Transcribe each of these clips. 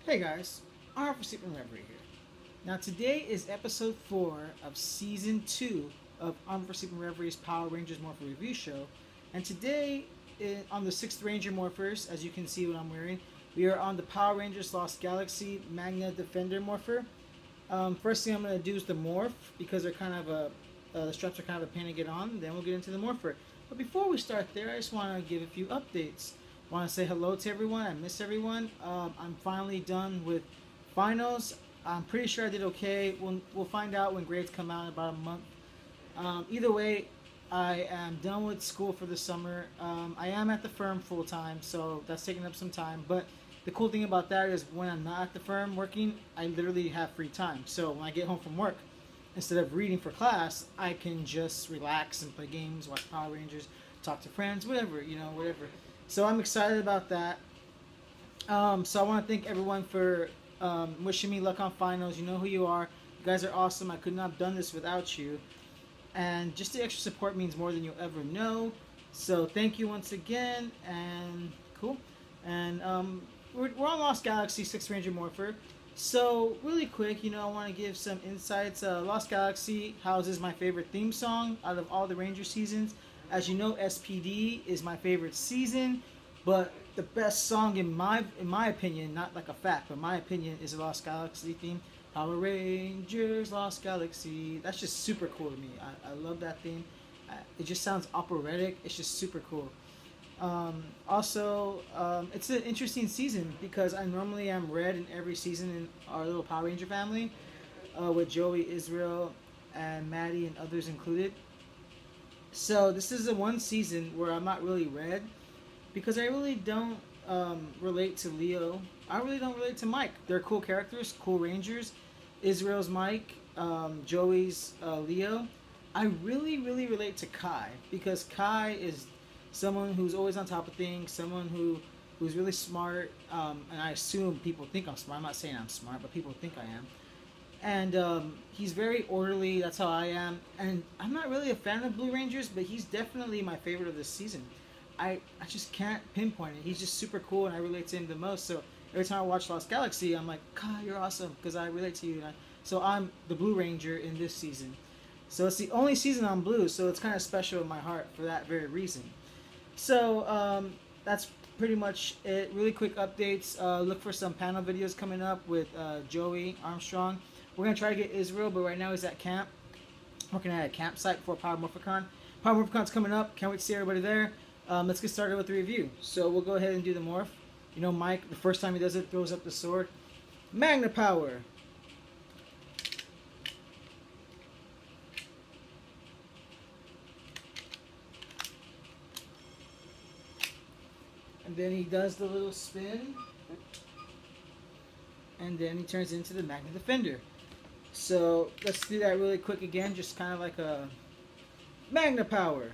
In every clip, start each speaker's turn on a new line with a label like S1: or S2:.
S1: Hey guys, Untitled here. Now today is episode 4 of season 2 of Untitled Power Rangers Morpher review show, and today on the 6th Ranger Morphers, as you can see what I'm wearing, we are on the Power Rangers Lost Galaxy Magna Defender Morpher. First thing I'm going to do is the morph because they're kind of the straps are kind of a pain to get on. Then we'll get into the morpher. But before we start there, I just want to give a few updates. Want to say hello to everyone. I miss everyone. I'm finally done with finals. I'm pretty sure I did okay. We'll find out when grades come out in about a month. Either way, I am done with school for the summer. I am at the firm full time, so that's taking up some time. But the cool thing about that is when I'm not at the firm working, I literally have free time. So when I get home from work, instead of reading for class, I can just relax and play games, watch Power Rangers, talk to friends, whatever, whatever. So I'm excited about that. So I want to thank everyone for wishing me luck on finals. You know who you are. You guys are awesome. I could not have done this without you. And just the extra support means more than you'll ever know. So thank you once again. And cool. And we're on Lost Galaxy 6th Ranger Morpher. So really quick, I want to give some insights. Lost Galaxy houses my favorite theme song out of all the Ranger seasons. As you know, S.P.D is my favorite season, but the best song in my opinion, not like a fact, but my opinion, is the Lost Galaxy theme. Power Rangers, Lost Galaxy. That's just super cool to me. I love that theme. It just sounds operatic. It's just super cool. Also, it's an interesting season because I normally am red in every season in our little Power Ranger family, with Joey, Israel, and Maddie and others included. So this is the one season where I'm not really red because I really don't relate to Leo. I really don't relate to Mike. They're cool characters, cool Rangers. Israel's Mike, Joey's Leo. I really relate to Kai because Kai is someone who's always on top of things, someone who's really smart, and I assume people think I'm smart. I'm not saying I'm smart, but people think I am. And he's very orderly. That's how I am. And I'm not really a fan of Blue Rangers, but he's definitely my favorite of this season. I just can't pinpoint it. He's just super cool, and I relate to him the most. So every time I watch Lost Galaxy, I'm like, God, you're awesome, because I relate to you. So I'm the Blue Ranger in this season. So it's the only season I'm blue, so it's kind of special in my heart for that very reason. So that's pretty much it. Really quick updates. Look for some panel videos coming up with Joey Armstrong. We're going to try to get Israel, but right now he's at camp. Working at a campsite for Power Morphicon. Power Morphicon's coming up. Can't wait to see everybody there. Let's get started with the review. So we'll go ahead and do the morph. Mike, the first time he does it, throws up the sword. Magna Power. And then he does the little spin. And then he turns into the Magna Defender. So let's do that really quick again, just kind of like a Magna Power.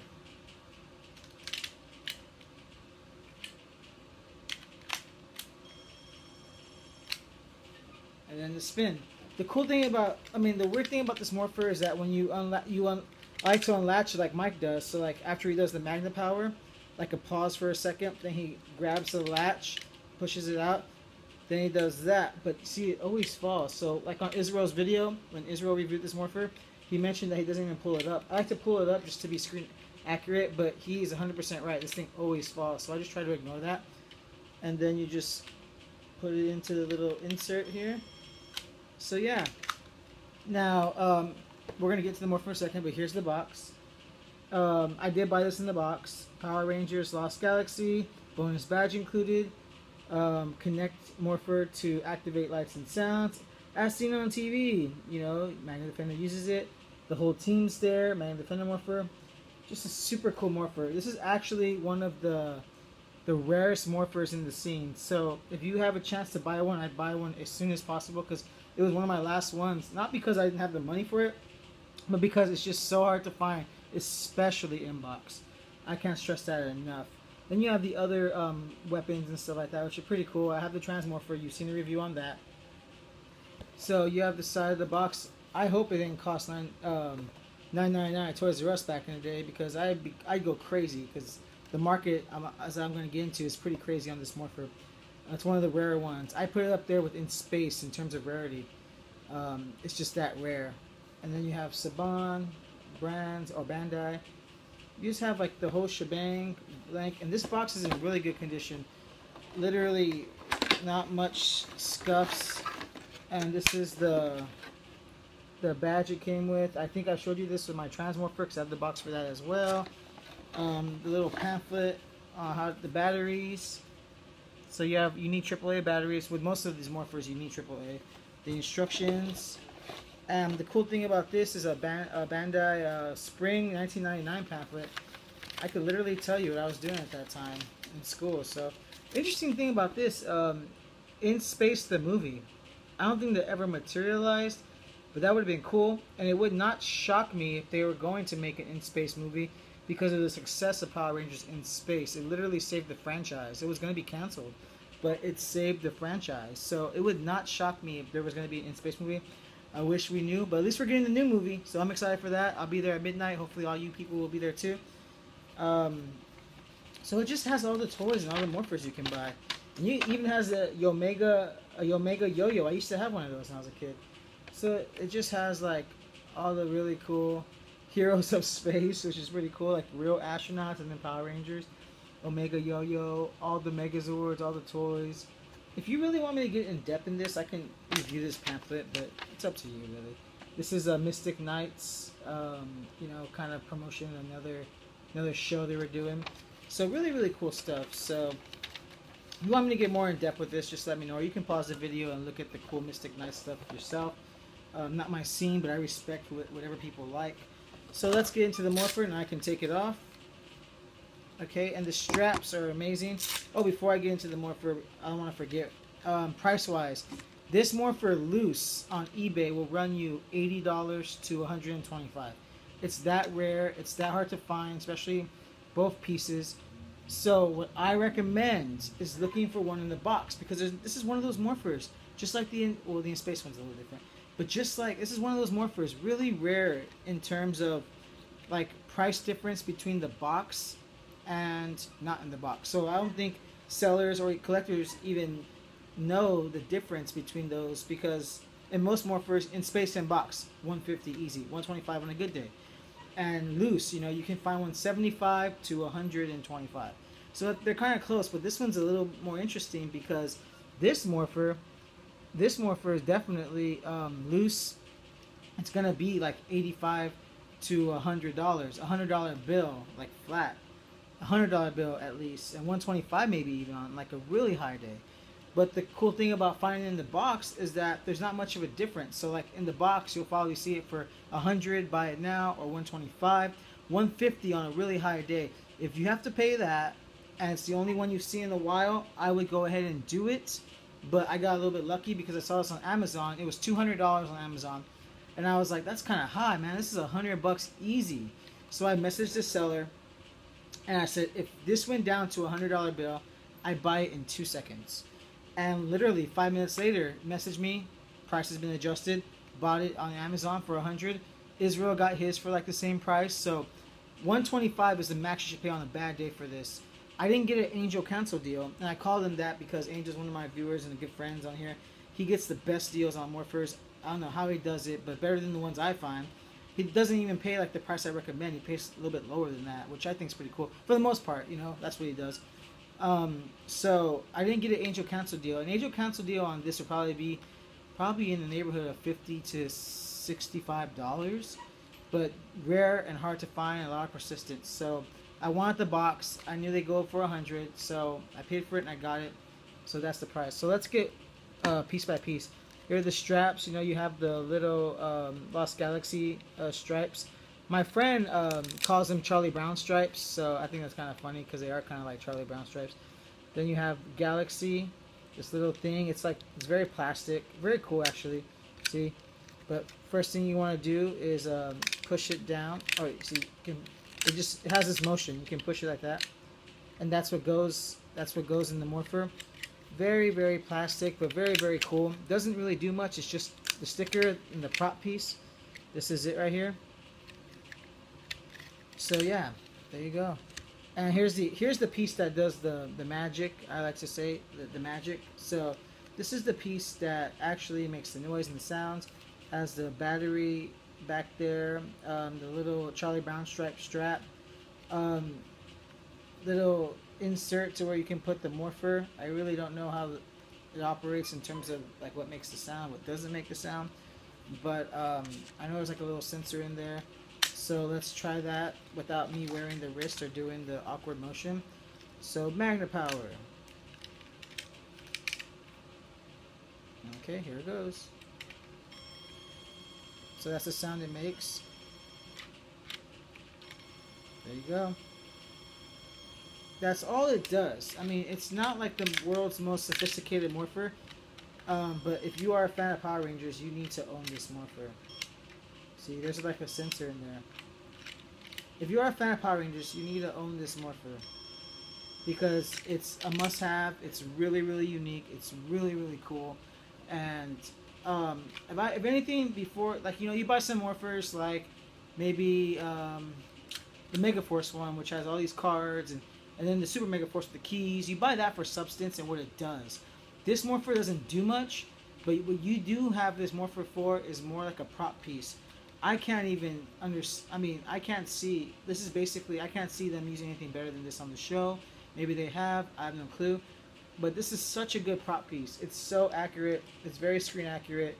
S1: And then the spin. The cool thing about, the weird thing about this Morpher is that when you I like to unlatch it like Mike does. So like after he does the Magna Power, like a pause for a second, then he grabs the latch, pushes it out. Then he does that, but see, it always falls. So, like on Israel's video, when Israel reviewed this Morpher, he mentioned that he doesn't even pull it up. I like to pull it up just to be screen accurate, but he's 100% right. This thing always falls, so I just try to ignore that. And then you just put it into the little insert here. So yeah. Now, we're going to get to the Morpher in a second, but here's the box. I did buy this in the box. Power Rangers Lost Galaxy, bonus badge included. Connect Morpher to activate lights and sounds. As seen on TV, Magna Defender uses it. The whole team's there. Magna Defender Morpher. Just a super cool Morpher. This is actually one of the rarest Morphers in the scene. So if you have a chance to buy one, I'd buy one as soon as possible because it was one of my last ones. Not because I didn't have the money for it, but because it's just so hard to find, especially in box. I can't stress that enough. Then you have the other weapons and stuff like that, which are pretty cool. I have the Transmorpher. You've seen the review on that. So you have the side of the box. I hope it didn't cost $9.99 at Toys R Us back in the day because I'd go crazy because the market, as I'm going to get into, is pretty crazy on this Morpher. That's one of the rare ones. I put it up there with In Space in terms of rarity. It's just that rare. And then you have Saban, Brands, or Bandai. You just have like the whole shebang blank. And this box is in really good condition. Literally not much scuffs. And this is the badge it came with. I think I showed you this with my Transmorpher because I have the box for that as well. The little pamphlet, how the batteries. So you need AAA batteries. With most of these morphers, you need AAA. The instructions. And the cool thing about this is a Bandai Spring 1999 pamphlet. I could literally tell you what I was doing at that time in school. So, interesting thing about this, In Space the movie. I don't think that ever materialized, but that would have been cool. And it would not shock me if they were going to make an In Space movie because of the success of Power Rangers in Space. It literally saved the franchise. It was going to be canceled, but it saved the franchise. So it would not shock me if there was going to be an In Space movie. I wish we knew, but at least we're getting the new movie, so I'm excited for that. I'll be there at midnight. Hopefully all you people will be there too. So it just has all the toys and all the morphers you can buy. And it even has a Yomega yo-yo. I used to have one of those when I was a kid. So it just has like all the really cool heroes of space, which is pretty cool, like real astronauts and then Power Rangers. Omega yo-yo, all the Megazords, all the toys. If you really want me to get in depth in this, I can review this pamphlet, but it's up to you, really. This is a Mystic Knights, kind of promotion, another show they were doing. So really, really cool stuff. So if you want me to get more in depth with this, just let me know. Or you can pause the video and look at the cool Mystic Knights stuff yourself. Not my scene, but I respect whatever people like. So let's get into the Morpher, and I can take it off. Okay, and the straps are amazing. Oh, before I get into the Morpher, I don't want to forget. Price-wise, this Morpher loose on eBay will run you $80 to $125. It's that rare. It's that hard to find, especially both pieces. So what I recommend is looking for one in the box, because this is one of those Morphers, just like the In Space one's a little different. But just like, this is one of those Morphers, really rare in terms of like price difference between the box and not in the box. So I don't think sellers or collectors even know the difference between those, because in most Morphers, In Space and box, 150 easy, 125 on a good day. And loose, you can find one 75 to 125. So they're kind of close, but this one's a little more interesting because this Morpher is definitely loose. It's gonna be like $85 to $100, $100 bill, like flat, $100 bill at least, and $125 maybe even on like a really high day. But the cool thing about finding it in the box is that there's not much of a difference. So like in the box, you'll probably see it for 100, buy it now, or 125, 150 on a really high day. If you have to pay that, and it's the only one you see in a while, I would go ahead and do it. But I got a little bit lucky because I saw this on Amazon. It was $200 on Amazon, and I was like, that's kind of high, man. This is $100 easy. So I messaged the seller, and I said, if this went down to a $100 bill, I'd buy it in 2 seconds. And literally 5 minutes later, messaged me, price has been adjusted, bought it on Amazon for $100. Israel got his for like the same price. So $125 is the max you should pay on a bad day for this. I didn't get an Angel cancel deal, and I called him that because Angel's one of my viewers and good friends on here. He gets the best deals on Morphers. I don't know how he does it, but better than the ones I find. He doesn't even pay like the price I recommend. He pays a little bit lower than that, which I think is pretty cool. For the most part, that's what he does. So I didn't get an Angel cancel deal. An Angel cancel deal on this would probably be in the neighborhood of $50 to $65, but rare and hard to find, and a lot of persistence. So I wanted the box. I knew they go for $100, so I paid for it and I got it. So that's the price. So let's get piece by piece. Here are the straps. You have the little Lost Galaxy stripes. My friend calls them Charlie Brown stripes, so I think that's kind of funny because they are kind of like Charlie Brown stripes. Then you have Galaxy, this little thing. It's very plastic, very cool actually. See, but first thing you want to do is push it down. Oh, see, it has this motion. You can push it like that, and that's what goes in the Morpher. Very, very plastic, but very, very cool. Doesn't really do much. It's just the sticker and the prop piece. This is it right here. So yeah, there you go. And here's the piece that does the magic. I like to say the magic. So this is the piece that actually makes the noise and the sounds. Has the battery back there, the little Charlie Brown stripe strap, um, little insert to where you can put the morpher. I really don't know how it operates in terms of like what makes the sound, what doesn't make the sound, but I know there's like a little sensor in there. So let's try that without me wearing the wrist or doing the awkward motion. So Magna power. Okay, here it goes. So that's the sound it makes. There you go. That's all it does. I mean, it's not like the world's most sophisticated morpher, but if you are a fan of Power Rangers, you need to own this morpher. See, there's like a sensor in there. If you are a fan of Power Rangers, you need to own this morpher because it's a must-have. It's really, really unique. It's really, really cool. And if anything, before, like, you know, you buy some morphers like maybe the Mega Force one, which has all these cards, and then the Super Mega Force with the keys. You buy that for substance and what it does. This morpher doesn't do much, but what you do have this morpher for is more like a prop piece. I can't even I mean, I can't see. This is basically, I can't see them using anything better than this on the show. Maybe they have. I have no clue. But this is such a good prop piece. It's so accurate. It's very screen accurate.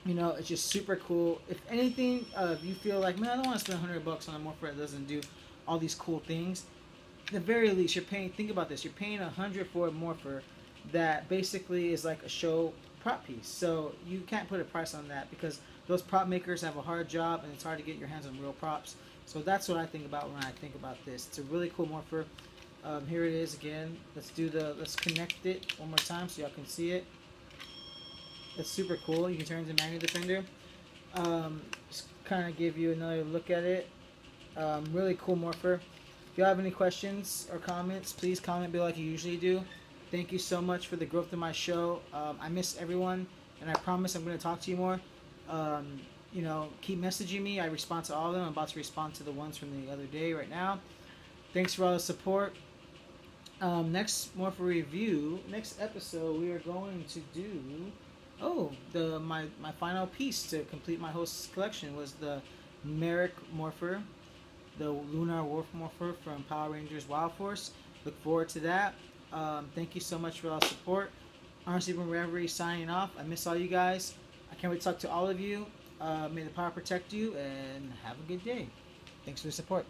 S1: You know, it's just super cool. If anything, if you feel like, man, I don't want to spend $100 on a morpher that doesn't do all these cool things, at the very least, you're paying, think about this, you're paying $100 for a morpher that basically is like a show prop piece. So you can't put a price on that because those prop makers have a hard job and it's hard to get your hands on real props. So that's what I think about when I think about this. It's a really cool morpher. Here it is again. Let's connect it one more time so y'all can see it. It's super cool. You can turn it into Magna Defender. Just kind of give you another look at it. Really cool morpher. If you have any questions or comments, please comment below like you usually do. Thank you so much for the growth of my show. I miss everyone, and I promise I'm going to talk to you more. You know, keep messaging me. I respond to all of them. I'm about to respond to the ones from the other day right now. Thanks for all the support. Next Morpher review, next episode, we are going to do my final piece to complete my host collection was the Merrick Morpher, the Lunar Wolf Morpher from Power Rangers Wild Force. Look forward to that. Thank you so much for all the support. Untitled Chapter signing off. I miss all you guys. I can't wait to talk to all of you. May the power protect you and have a good day. Thanks for the support.